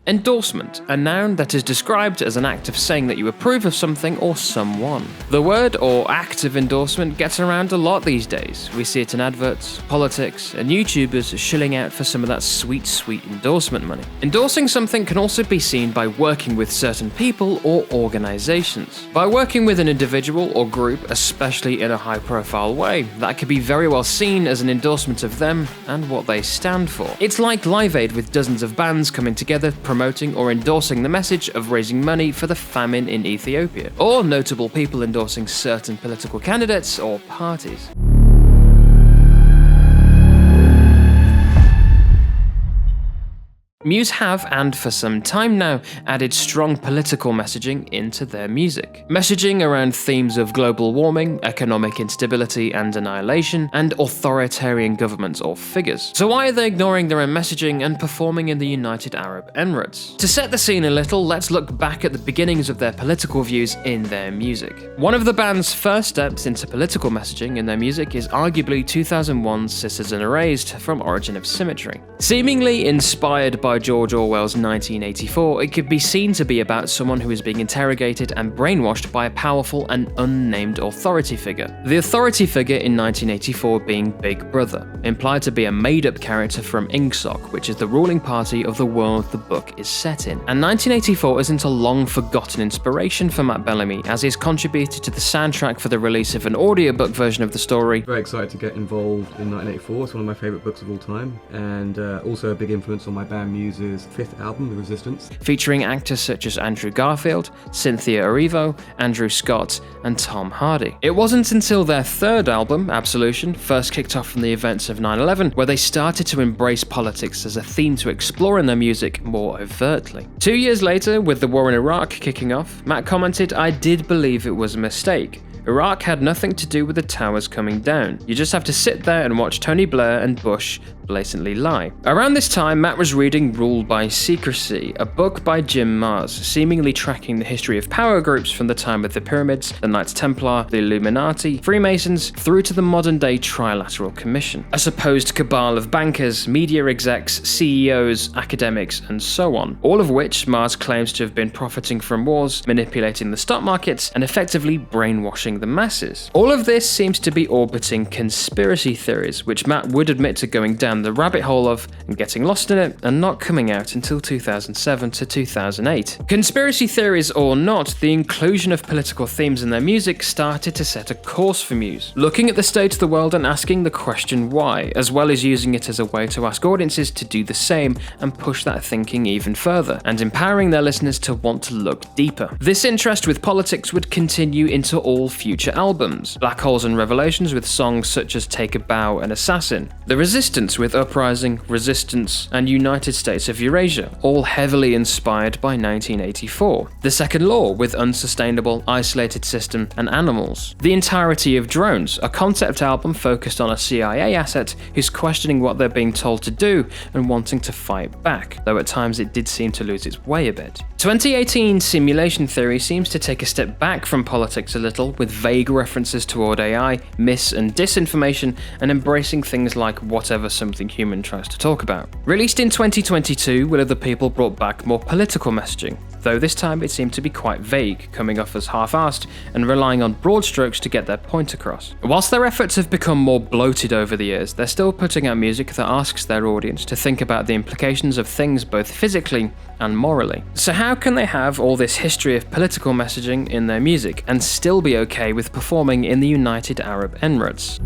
Endorsement, a noun that is described as an act of saying that you approve of something or someone. The word or act of endorsement gets around a lot these days. We see it in adverts, politics, and YouTubers shilling out for some of that sweet, sweet endorsement money. Endorsing something can also be seen by working with certain people or organizations. By working with an individual or group, especially in a high-profile way, that could be very well seen as an endorsement of them and what they stand for. It's like Live Aid with dozens of bands coming together promoting or endorsing the message of raising money for the famine in Ethiopia, or notable people endorsing certain political candidates or parties. Muse have, and for some time now, added strong political messaging into their music. Messaging around themes of global warming, economic instability and annihilation, and authoritarian governments or figures. So why are they ignoring their own messaging and performing in the United Arab Emirates? To set the scene a little, let's look back at the beginnings of their political views in their music. One of the band's first steps into political messaging in their music is arguably 2001's Sisters and Erased from Origin of Symmetry. Seemingly inspired by George Orwell's 1984, it could be seen to be about someone who is being interrogated and brainwashed by a powerful and unnamed authority figure. The authority figure in 1984 being Big Brother, implied to be a made-up character from Ingsoc, which is the ruling party of the world the book is set in. And 1984 isn't a long-forgotten inspiration for Matt Bellamy, as he's contributed to the soundtrack for the release of an audiobook version of the story. Very excited to get involved in 1984. It's one of my favourite books of all time, and also a big influence on my band Muse's fifth album, The Resistance. Featuring actors such as Andrew Garfield, Cynthia Erivo, Andrew Scott, and Tom Hardy. It wasn't until their third album, Absolution, first kicked off from the events of 9/11, where they started to embrace politics as a theme to explore in their music more overtly. 2 years later, with the war in Iraq kicking off, Matt commented, "I did believe it was a mistake. Iraq had nothing to do with the towers coming down. You just have to sit there and watch Tony Blair and Bush blatantly lie." Around this time, Matt was reading Rule by Secrecy, a book by Jim Marrs, seemingly tracking the history of power groups from the time of the Pyramids, the Knights Templar, the Illuminati, Freemasons, through to the modern-day Trilateral Commission. A supposed cabal of bankers, media execs, CEOs, academics, and so on, all of which Marrs claims to have been profiting from wars, manipulating the stock markets, and effectively brainwashing the masses. All of this seems to be orbiting conspiracy theories, which Matt would admit to going down the rabbit hole of and getting lost in it and not coming out until 2007 to 2008. Conspiracy theories or not, the inclusion of political themes in their music started to set a course for Muse, looking at the state of the world and asking the question why, as well as using it as a way to ask audiences to do the same and push that thinking even further, and empowering their listeners to want to look deeper. This interest with politics would continue into all future albums. Black Holes and Revelations with songs such as Take a Bow and Assassin. The Resistance with Uprising, Resistance, and United States of Eurasia, all heavily inspired by 1984. The Second Law with Unsustainable, Isolated System, and Animals. The entirety of Drones, a concept album focused on a CIA asset who's questioning what they're being told to do and wanting to fight back, though at times it did seem to lose its way a bit. 2018 Simulation Theory seems to take a step back from politics a little, with vague references toward AI, mis- and disinformation, and embracing things like whatever something human tries to talk about. Released in 2022, Will Other People brought back more political messaging, though this time it seemed to be quite vague, coming off as half-assed and relying on broad strokes to get their point across. Whilst their efforts have become more bloated over the years, they're still putting out music that asks their audience to think about the implications of things both physically and morally. So how can they have all this history of political messaging in their music and still be okay with performing in the United Arab Emirates?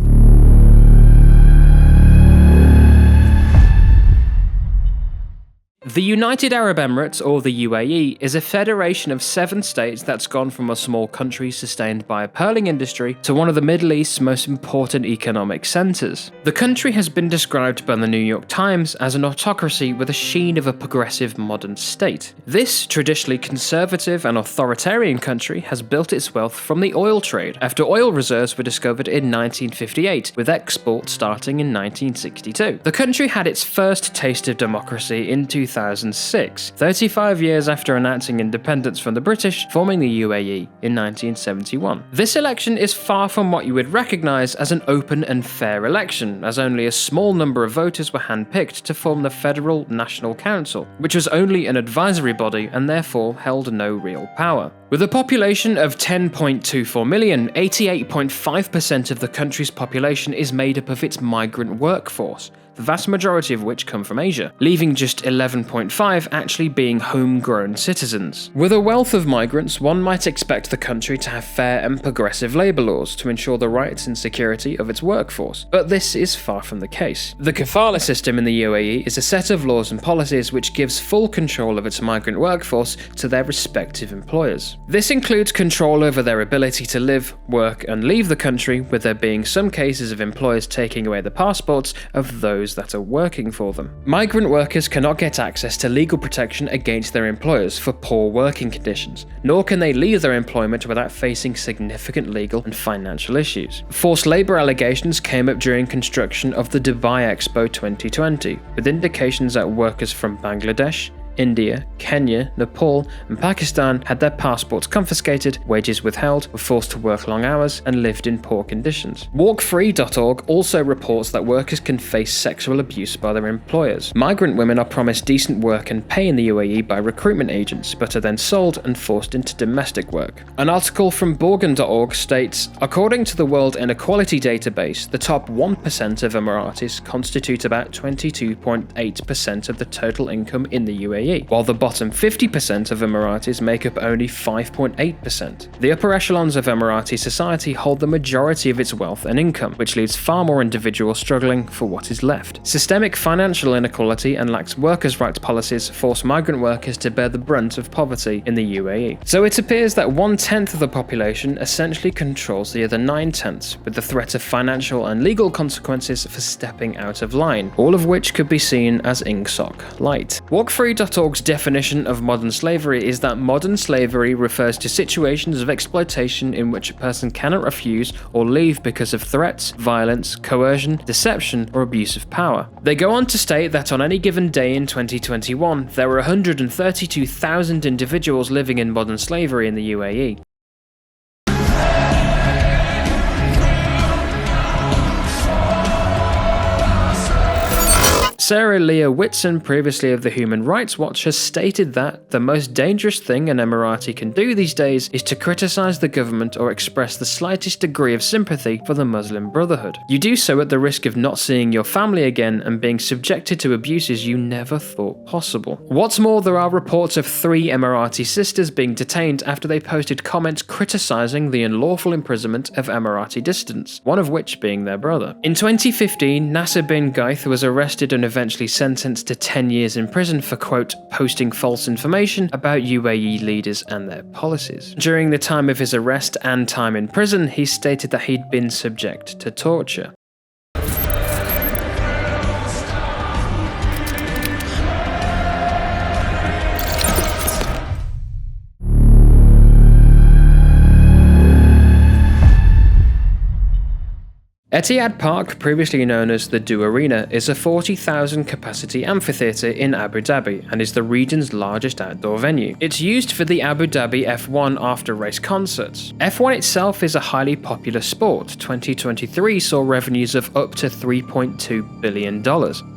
The United Arab Emirates, or the UAE, is a federation of 7 states that's gone from a small country sustained by a pearling industry to one of the Middle East's most important economic centres. The country has been described by the New York Times as an autocracy with a sheen of a progressive modern state. This traditionally conservative and authoritarian country has built its wealth from the oil trade, after oil reserves were discovered in 1958, with exports starting in 1962. The country had its first taste of democracy in 2000 2006, 35 years after announcing independence from the British, forming the UAE in 1971. This election is far from what you would recognise as an open and fair election, as only a small number of voters were handpicked to form the Federal National Council, which was only an advisory body and therefore held no real power. With a population of 10.24 million, 88.5% of the country's population is made up of its migrant workforce, the vast majority of which come from Asia, leaving just 11.5% actually being homegrown citizens. With a wealth of migrants, one might expect the country to have fair and progressive labour laws to ensure the rights and security of its workforce, but this is far from the case. The kafala system in the UAE is a set of laws and policies which gives full control of its migrant workforce to their respective employers. This includes control over their ability to live, work and leave the country, with there being some cases of employers taking away the passports of those that are working for them. Migrant workers cannot get access to legal protection against their employers for poor working conditions, nor can they leave their employment without facing significant legal and financial issues. Forced labour allegations came up during construction of the Dubai Expo 2020, with indications that workers from Bangladesh, India, Kenya, Nepal, and Pakistan had their passports confiscated, wages withheld, were forced to work long hours, and lived in poor conditions. Walkfree.org also reports that workers can face sexual abuse by their employers. Migrant women are promised decent work and pay in the UAE by recruitment agents, but are then sold and forced into domestic work. An article from Borgen.org states, according to the World Inequality Database, the top 1% of Emiratis constitute about 22.8% of the total income in the UAE, while the bottom 50% of Emiratis make up only 5.8%. The upper echelons of Emirati society hold the majority of its wealth and income, which leaves far more individuals struggling for what is left. Systemic financial inequality and lax workers' rights policies force migrant workers to bear the brunt of poverty in the UAE. So it appears that 1/10 of the population essentially controls the other 9/10, with the threat of financial and legal consequences for stepping out of line, all of which could be seen as ingsoc light. Walkfree.org's definition of modern slavery is that modern slavery refers to situations of exploitation in which a person cannot refuse or leave because of threats, violence, coercion, deception, or abuse of power. They go on to state that on any given day in 2021, there were 132,000 individuals living in modern slavery in the UAE. Sarah Leah Whitson, previously of the Human Rights Watch, has stated that the most dangerous thing an Emirati can do these days is to criticize the government or express the slightest degree of sympathy for the Muslim Brotherhood. You do so at the risk of not seeing your family again and being subjected to abuses you never thought possible. What's more, there are reports of 3 Emirati sisters being detained after they posted comments criticizing the unlawful imprisonment of Emirati dissidents, one of which being their brother. In 2015, Nasser bin Gaith was arrested and eventually sentenced to 10 years in prison for, quote, posting false information about UAE leaders and their policies. During the time of his arrest and time in prison, he stated that he'd been subject to torture. Etihad Park, previously known as the Du Arena, is a 40,000 capacity amphitheatre in Abu Dhabi and is the region's largest outdoor venue. It's used for the Abu Dhabi F1 after-race concerts. F1 itself is a highly popular sport. 2023 saw revenues of up to $3.2 billion.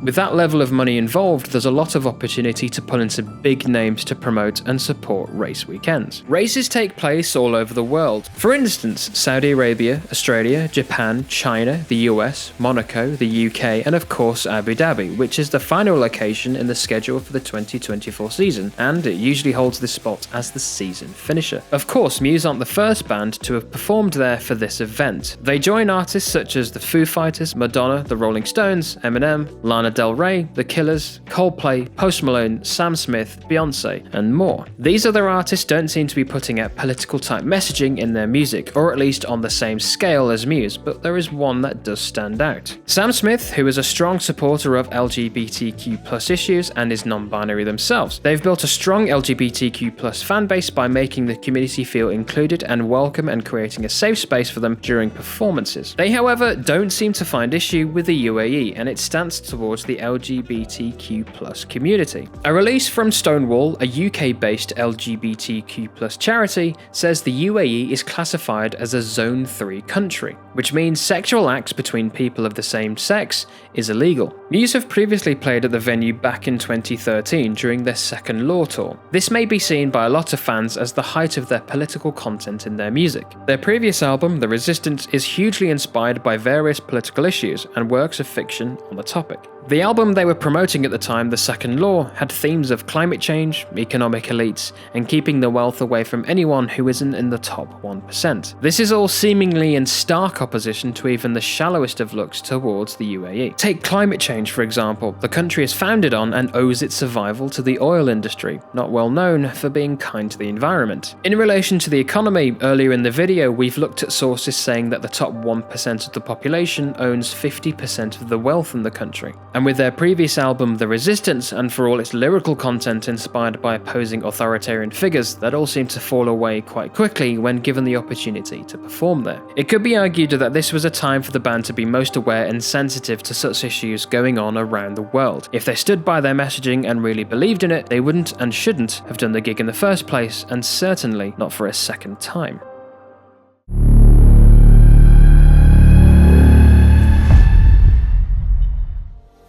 With that level of money involved, there's a lot of opportunity to pull in some big names to promote and support race weekends. Races take place all over the world. For instance, Saudi Arabia, Australia, Japan, China, the US, Monaco, the UK, and of course Abu Dhabi, which is the final location in the schedule for the 2024 season, and it usually holds this spot as the season finisher. Of course, Muse aren't the first band to have performed there for this event. They join artists such as the Foo Fighters, Madonna, the Rolling Stones, Eminem, Lana Del Rey, The Killers, Coldplay, Post Malone, Sam Smith, Beyonce, and more. These other artists don't seem to be putting out political type messaging in their music, or at least on the same scale as Muse, but there is one one that does stand out. Sam Smith, who is a strong supporter of LGBTQ+ issues and is non-binary themselves. They've built a strong LGBTQ+ fanbase by making the community feel included and welcome and creating a safe space for them during performances. They, however, don't seem to find issue with the UAE and its stance towards the LGBTQ+ community. A release from Stonewall, a UK-based LGBTQ+ charity, says the UAE is classified as a Zone 3 country, which means sexual acts between people of the same sex is illegal. Muse have previously played at the venue back in 2013 during their second Law tour. This may be seen by a lot of fans as the height of their political content in their music. Their previous album, The Resistance, is hugely inspired by various political issues and works of fiction on the topic. The album they were promoting at the time, The Second Law, had themes of climate change, economic elites, and keeping the wealth away from anyone who isn't in the top 1%. This is all seemingly in stark opposition to even the shallowest of looks towards the UAE. Take climate change, for example. The country is founded on and owes its survival to the oil industry, not well known for being kind to the environment. In relation to the economy, earlier in the video, we've looked at sources saying that the top 1% of the population owns 50% of the wealth in the country. And with their previous album, The Resistance, and for all its lyrical content inspired by opposing authoritarian figures, that all seemed to fall away quite quickly when given the opportunity to perform there. It could be argued that this was a time for the band to be most aware and sensitive to such issues going on around the world. If they stood by their messaging and really believed in it, they wouldn't and shouldn't have done the gig in the first place, and certainly not for a second time.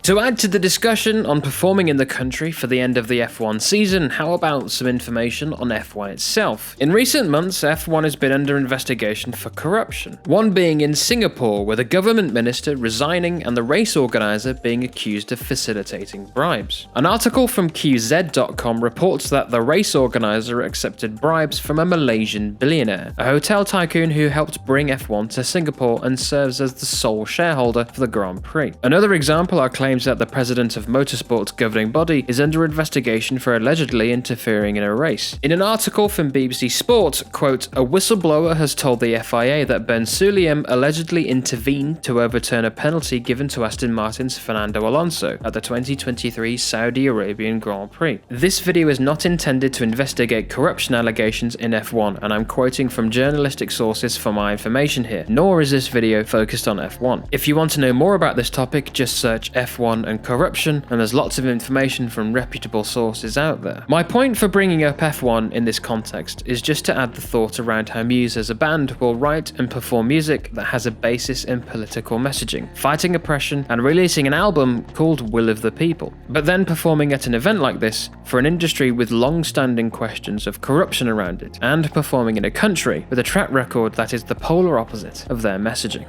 To add to the discussion on performing in the country for the end of the F1 season, how about some information on F1 itself? In recent months, F1 has been under investigation for corruption. One being in Singapore, with a government minister resigning and the race organizer being accused of facilitating bribes. An article from QZ.com reports that the race organizer accepted bribes from a Malaysian billionaire, a hotel tycoon who helped bring F1 to Singapore and serves as the sole shareholder for the Grand Prix. Another example are claims that the president of motorsport's governing body is under investigation for allegedly interfering in a race. In an article from BBC Sport, quote, a whistleblower has told the FIA that Ben Sulayem allegedly intervened to overturn a penalty given to Aston Martin's Fernando Alonso at the 2023 Saudi Arabian Grand Prix. This video is not intended to investigate corruption allegations in F1, and I'm quoting from journalistic sources for my information here, nor is this video focused on F1. If you want to know more about this topic, just search F1 and corruption, and there's lots of information from reputable sources out there. My point for bringing up F1 in this context is just to add the thought around how Muse as a band will write and perform music that has a basis in political messaging, fighting oppression, and releasing an album called Will of the People, but then performing at an event like this for an industry with long-standing questions of corruption around it, and performing in a country with a track record that is the polar opposite of their messaging.